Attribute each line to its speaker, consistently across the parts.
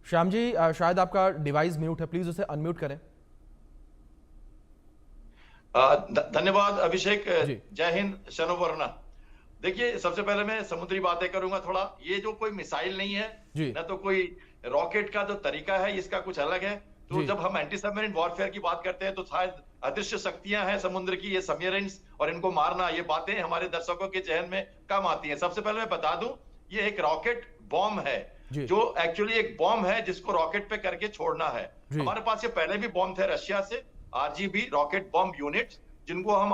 Speaker 1: श्याम जी, शायद आपका device mute है, प्लीज उसे अनम्यूट करें।
Speaker 2: धन्यवाद अभिषेक।
Speaker 1: जी।
Speaker 2: जय हिंद, शनोवरना। देखिए, सबसे पहले मैं समुद्री बातें करूंगा थोड़ा। ये जो कोई मिसाइल नहीं है,
Speaker 1: जी।
Speaker 2: ना तो कोई रॉकेट का जो तरीका है इसका कुछ अलग है। तो
Speaker 1: जी।
Speaker 2: जब हम एंटी सबमरीन वॉरफेयर की बात करते हैं तो शायद अदृश्य शक्तियां हैं समुद्र की, ये सबमरीन्स, और इनको मारना, ये बातें हमारे दर्शकों के जहन में कम आती हैं। सबसे पहले मैं बता दूं, ये एक रॉकेट बॉम्ब है,
Speaker 1: जी।
Speaker 2: जो एक्चुअली एक बॉम्ब है जिसको रॉकेट पे करके छोड़ना है।
Speaker 1: जी।
Speaker 2: हमारे पास ये पहले भी बॉम्ब थे रशिया से, आरजीबी रॉकेट बॉम्ब यूनिट, जिनको हम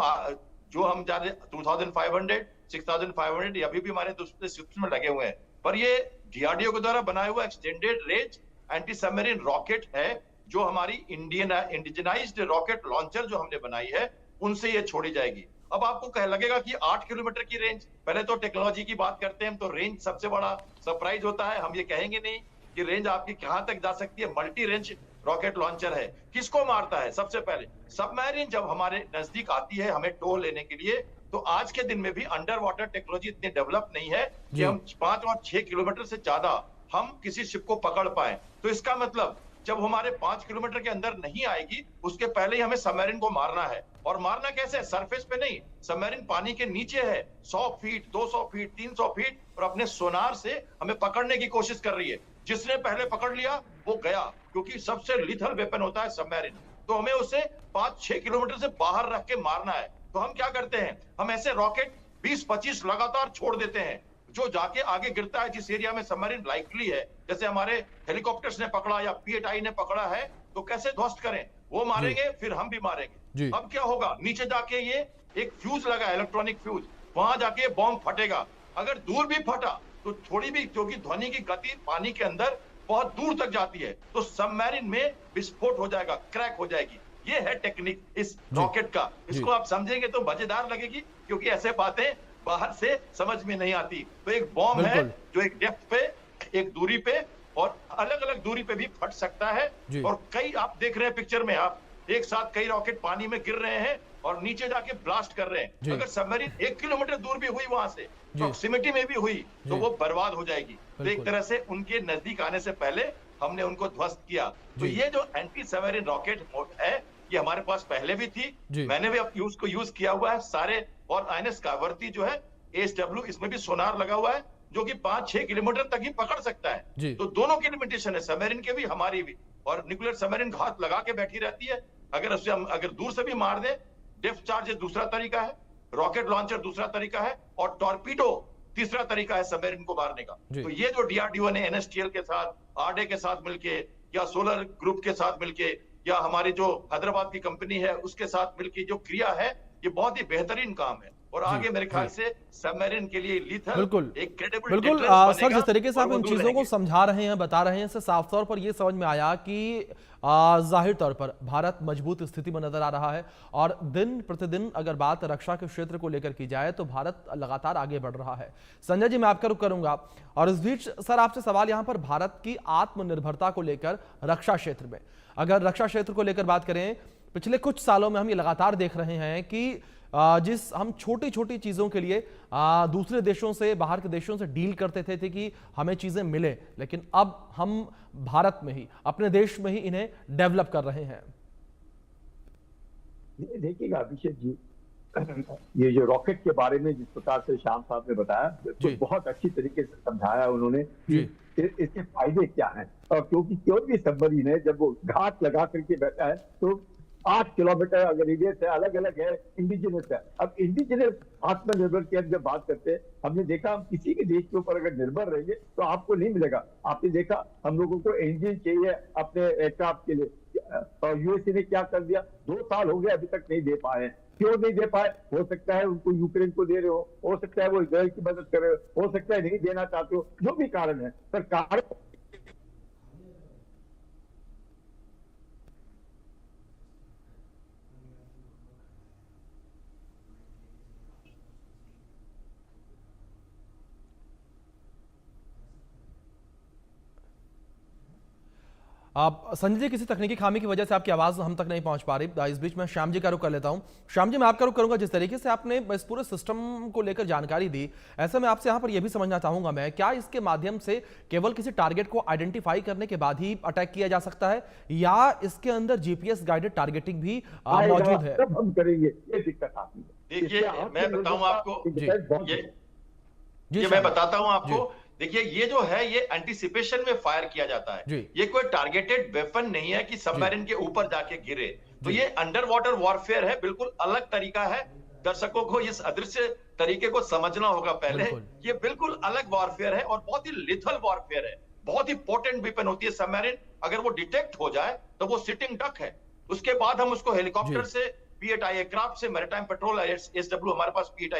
Speaker 2: जो हम जाने 2500, 6500, ये अभी भी हमारे दूसरे सिस्टम में लगे हुए हैं। पर ये डीआरडीओ के द्वारा बनाया हुआ extended range anti submarine rocket है, जो हमारी इंडियन इंडिजनाइज्ड रॉकेट लॉन्चर जो हमने बनाई है, उनसे ये छोड़ी जाएगी। अब आपको कह लगेगा कि 8 किलोमीटर की रेंज, पहले तो टेक्नोलॉजी की बात करते हैं तो रेंज सबसे बड़ा सरप्राइज होता है। हम ये कहेंगे नहीं कि रेंज आपकी कहां तक जा सकती है। मल्टी रेंज रॉकेट लॉन्चर है। किसको मारता है? सबसे पहले सबमरीन जब हमारे नजदीक आती है हमें टो लेने के लिए, तो आज के दिन में भी अंडर वाटर टेक्नोलॉजी इतनी डेवलप नहीं है कि
Speaker 1: जी।
Speaker 2: हम 5 और 6 किलोमीटर से ज्यादा हम किसी शिप को पकड़ पाए। तो इसका मतलब जब हमारे 5 किलोमीटर के अंदर नहीं आएगी, उसके पहले ही हमें सबमरीन को मारना है। और मारना कैसे? सरफेस पे नहीं, सबमरीन पानी के नीचे है, 100 फीट, 200 फीट, 300 फीट, और अपने सोनार से हमें पकड़ने की कोशिश कर रही है। जिसने पहले पकड़ लिया वो गया, क्योंकि सबसे लिथल वेपन होता है सबमरीन। तो हमें उसे 5-6 किलोमीटर से बाहर रख के मारना है। तो हम क्या करते हैं, हम ऐसे रॉकेट 20-25 लगातार छोड़ देते हैं, जो जाके आगे गिरता है जिस एरिया में सबमरीन लाइकली है। जैसे हमारे हेलीकॉप्टर्स ने पकड़ा या पीएटआई ने पकड़ा है, तो कैसे ध्वस्त करें? वो
Speaker 1: जी।
Speaker 2: मारेंगे, फिर हम भी मारेंगे।
Speaker 1: जी।
Speaker 2: अब क्या होगा, नीचे जाके ये एक फ्यूज लगा, इलेक्ट्रॉनिक फ्यूज, वहां जाके बॉम्ब फटेगा। अगर दूर भी फटा तो थोड़ी भी, क्योंकि ध्वनि की गति पानी के अंदर बहुत दूर तक जाती है, तो सबमरीन में विस्फोट हो जाएगा, क्रैक हो जाएगी। ये है टेक्निक इस
Speaker 1: जी।
Speaker 2: रॉकेट का।
Speaker 1: जी।
Speaker 2: इसको आप समझेंगे तो मजेदार लगेगी, क्योंकि ऐसे बातें बाहर से समझ में नहीं आती। तो एक बॉम्ब है
Speaker 1: बिल्कुल।
Speaker 2: जो एक डेप्थ पे, एक दूरी पे, और अलग अलग दूरी पे भी फट सकता है।
Speaker 1: जी।
Speaker 2: और कई आप देख रहे हैं पिक्चर में, आप एक साथ कई रॉकेट पानी में गिर रहे हैं और नीचे जाके ब्लास्ट कर रहे हैं।
Speaker 1: जी।
Speaker 2: अगर सबमरीन 1 किलोमीटर दूर भी हुई, वहां से
Speaker 1: जी।
Speaker 2: प्रॉक्सिमिटी में भी हुई, तो
Speaker 1: जी।
Speaker 2: वो बर्बाद हो जाएगी। तो एक
Speaker 1: बिल्कुल।
Speaker 2: तरह से उनके नजदीक आने से पहले हमने उनको ध्वस्त किया। तो
Speaker 1: जी।
Speaker 2: ये जो एंटी सबमरीन रॉकेट है, ये हमारे पास पहले भी थी।
Speaker 1: जी।
Speaker 2: मैंने भी अब उसको यूज किया हुआ है सारे। और आईएनएस कावरती जो है, एसडब्ल्यू, इसमें भी सोनार लगा हुआ है, जो कि 5-6 किलोमीटर तक ही पकड़ सकता है।
Speaker 1: जी।
Speaker 2: तो दोनों की लिमिटेशन है, सबमरीन के भी हमारी भी। और न्यूक्लियर सबमरीन घात लगा के बैठी रहती है। अगर उसे हम अगर दूर से भी मार दें, डेप्थ चार्जेस दूसरा तरीका है, रॉकेट लॉन्चर दूसरा तरीका है, और टॉर्पीडो तीसरा तरीका है सबमरीन को मारने का।
Speaker 1: जी।
Speaker 2: तो ये जो डीआरडीओ ने एनएसटीएल के साथ, आरडे के साथ मिलके, या सोलर ग्रुप के साथ मिलके, या हमारी जो हैदराबाद की कंपनी है उसके साथ मिलके जो क्रिया है, ये बहुत ही बेहतरीन काम है। और
Speaker 1: जी।
Speaker 2: आगे मेरे ख्याल
Speaker 1: जी।
Speaker 2: से सबमरीन के लिए लीथल
Speaker 1: बिल्कुल।
Speaker 2: एक क्रेडिबल
Speaker 1: बिल्कुल।
Speaker 2: डिटरेंस
Speaker 1: सर,
Speaker 2: बनेगा,
Speaker 1: जिस तरीके से
Speaker 2: और
Speaker 1: आप
Speaker 2: वो
Speaker 1: इन
Speaker 2: दूर
Speaker 1: चीज़ों को
Speaker 2: रहेंगे।
Speaker 1: समझा रहे हैं, बता रहे हैं, इससे साफ तौर पर यह समझ में आया कि जाहिर तौर पर भारत मजबूत स्थिति में नजर आ रहा है। और दिन प्रतिदिन अगर बात रक्षा के क्षेत्र को लेकर की जाए तो भारत लगातार आगे बढ़ रहा है। संजय जी, मैं आपका रुख करूंगा। और इस बीच सर, आपसे सवाल यहां पर भारत की आत्मनिर्भरता को लेकर रक्षा क्षेत्र में, अगर रक्षा क्षेत्र को लेकर बात करें, पिछले कुछ सालों में हम ये लगातार देख रहे हैं कि जिस हम छोटी छोटी चीज़ों के लिए दूसरे देशों से, बाहर के देशों से डील करते थे कि हमें चीज़ें मिले, लेकिन अब हम भारत में ही, अपने देश में ही इन्हें डेवलप कर रहे हैं।
Speaker 3: देखिएगा अभिषेक जी, ये जो रॉकेट के बारे में जिस प्रकार से श्याम साहब ने बताया, तो
Speaker 1: जी।
Speaker 3: बहुत अच्छी तरीके से समझाया उन्होंने कि
Speaker 1: जी।
Speaker 3: इसके फायदे क्या हैं। और क्योंकि कोई भी सबमरीन है जब वो घात लगा करके बैठा है, तो 8 किलोमीटर अगर रेडियस है, अलग अलग है, इंडिजिनस है। अब इंडिजिनस आत्मनिर्भर की जब बात करते हैं, हमने देखा हम किसी भी देश के ऊपर अगर निर्भर रहेंगे तो आपको नहीं मिलेगा। आपने देखा हम लोगों को इंजन चाहिए अपने एयरक्राफ्ट के लिए, और यूएसए ने क्या कर दिया, 2 साल हो गए अभी तक नहीं दे पाए हैं। क्यों नहीं दे पाए? हो सकता है उनको यूक्रेन को दे रहे हो सकता है वो इसराइल की मदद कर रहे हो सकता है नहीं देना चाहते हो, जो भी कारण है, पर कारण
Speaker 1: आप संजय जी, किसी तकनीकी खामी की वजह से आपकी आवाज हम तक नहीं पहुंच पा रही। इस बीच में श्याम जी का रुख कर लेता हूं। श्याम जी, मैं आपका रुख करूंगा। जिस तरीके से आपने इस पूरे सिस्टम को लेकर जानकारी दी, ऐसे में आपसे यहां पर यह भी समझना चाहूंगा मैं, क्या इसके माध्यम से केवल किसी टारगेट को आइडेंटिफाई करने के बाद ही अटैक किया जा सकता है, या इसके अंदर जीपीएस गाइडेड टारगेटिंग भी मौजूद है?
Speaker 3: तब हम करेंगे, ये दिक्कत आती है।
Speaker 2: देखिए, मैं बताऊं आपको, ये मैं बताता हूं आपको। देखिए, ये जो है ये एंटीसिपेशन में फायर किया जाता है। ये कोई टारगेटेड वेपन नहीं है कि सबमरीन के ऊपर जाके गिरे। तो ये अंडर वाटर वॉरफेयर है, बिल्कुल अलग तरीका है। दर्शकों को इस अदृश्य तरीके को समझना होगा पहले। ये बिल्कुल अलग वॉरफेयर है और बहुत ही लिथल वॉरफेयर है। बहुत ही पोटेंट वेपन होती है सबमरीन। अगर वो डिटेक्ट हो जाए तो वो सिटिंग डक है। उसके बाद हम उसको हेलीकॉप्टर से, P8I एयरक्राफ्ट से, मैरीटाइम पेट्रोल, SW हमारे पास P8I